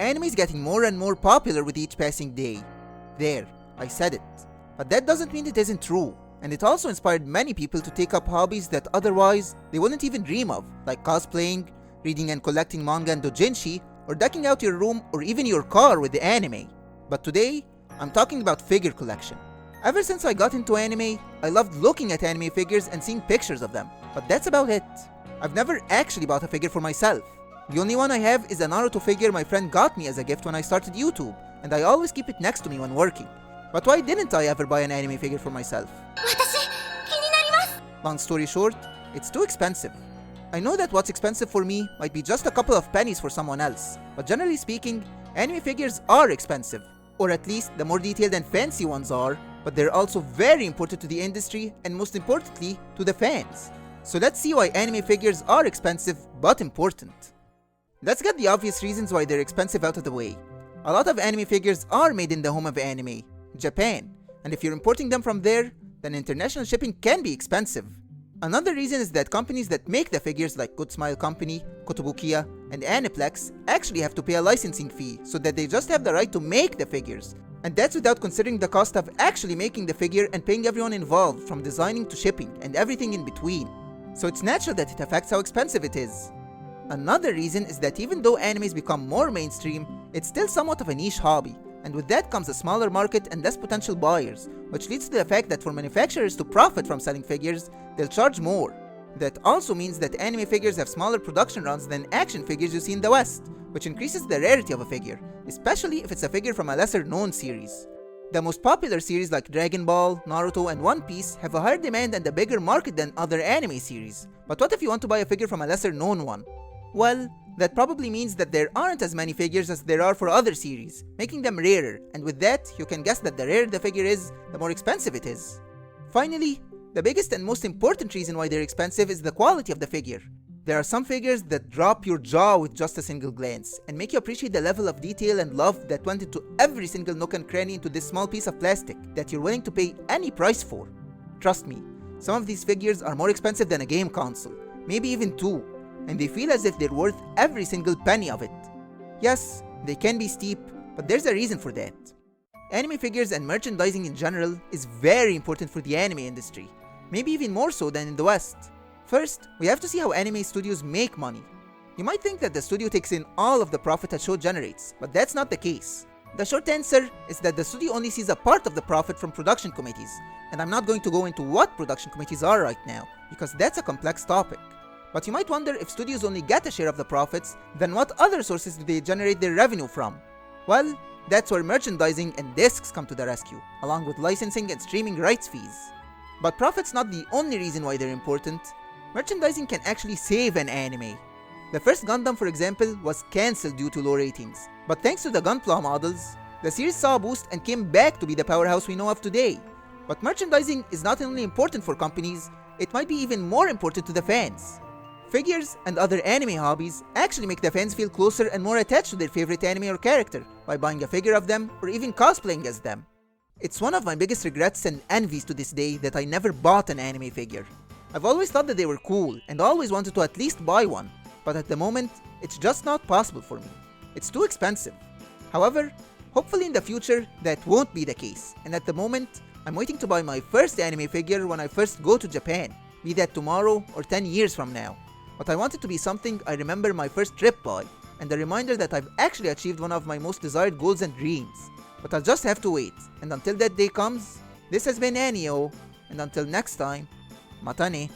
anime is getting more and more popular with each passing day. There, I said it. But that doesn't mean it isn't true. And it also inspired many people to take up hobbies that otherwise they wouldn't even dream of, like cosplaying, reading and collecting manga and doujinshi, or decking out your room or even your car with the anime. But today, I'm talking about figure collection. Ever since I got into anime, I loved looking at anime figures and seeing pictures of them, but that's about it. I've never actually bought a figure for myself. The only one I have is a Naruto figure my friend got me as a gift when I started YouTube, and I always keep it next to me when working. But why didn't I ever buy an anime figure for myself? Long story short, it's too expensive. I know that what's expensive for me might be just a couple of pennies for someone else, but generally speaking, anime figures are expensive. Or at least the more detailed and fancy ones are, but they're also very important to the industry and most importantly, to the fans. So let's see why anime figures are expensive but important. Let's get the obvious reasons why they're expensive out of the way. A lot of anime figures are made in the home of anime, Japan, and if you're importing them from there, then international shipping can be expensive. Another reason is that companies that make the figures like Good Smile Company, Kotobukiya, and Aniplex actually have to pay a licensing fee so that they just have the right to make the figures. And that's without considering the cost of actually making the figure and paying everyone involved from designing to shipping and everything in between. So it's natural that it affects how expensive it is. Another reason is that even though animes become more mainstream, it's still somewhat of a niche hobby, and with that comes a smaller market and less potential buyers, which leads to the fact that for manufacturers to profit from selling figures, they'll charge more. That also means that anime figures have smaller production runs than action figures you see in the West, which increases the rarity of a figure, especially if it's a figure from a lesser known series. The most popular series like Dragon Ball, Naruto, and One Piece have a higher demand and a bigger market than other anime series. But what if you want to buy a figure from a lesser known one? Well, that probably means that there aren't as many figures as there are for other series, making them rarer, and with that, you can guess that the rarer the figure is, the more expensive it is. Finally, the biggest and most important reason why they're expensive is the quality of the figure. There are some figures that drop your jaw with just a single glance, and make you appreciate the level of detail and love that went into every single nook and cranny into this small piece of plastic that you're willing to pay any price for. Trust me, some of these figures are more expensive than a game console, maybe even two, and they feel as if they're worth every single penny of it. Yes, they can be steep, but there's a reason for that. Anime figures and merchandising in general is very important for the anime industry, maybe even more so than in the West. First, we have to see how anime studios make money. You might think that the studio takes in all of the profit a show generates, but that's not the case. The short answer is that the studio only sees a part of the profit from production committees, and I'm not going to go into what production committees are right now, because that's a complex topic. But you might wonder if studios only get a share of the profits, then what other sources do they generate their revenue from? Well, that's where merchandising and discs come to the rescue, along with licensing and streaming rights fees. But profit's not the only reason why they're important. Merchandising can actually save an anime. The first Gundam, for example, was cancelled due to low ratings, but thanks to the Gunpla models, the series saw a boost and came back to be the powerhouse we know of today. But merchandising is not only important for companies, it might be even more important to the fans. Figures and other anime hobbies actually make the fans feel closer and more attached to their favorite anime or character by buying a figure of them or even cosplaying as them. It's one of my biggest regrets and envies to this day that I never bought an anime figure. I've always thought that they were cool and always wanted to at least buy one, but at the moment, it's just not possible for me. It's too expensive. However, hopefully in the future, that won't be the case, and at the moment, I'm waiting to buy my first anime figure when I first go to Japan, be that tomorrow or 10 years from now. But I want it to be something I remember my first trip by, and a reminder that I've actually achieved one of my most desired goals and dreams. But I'll just have to wait, and until that day comes, this has been Anio, and until next time, Mata ne.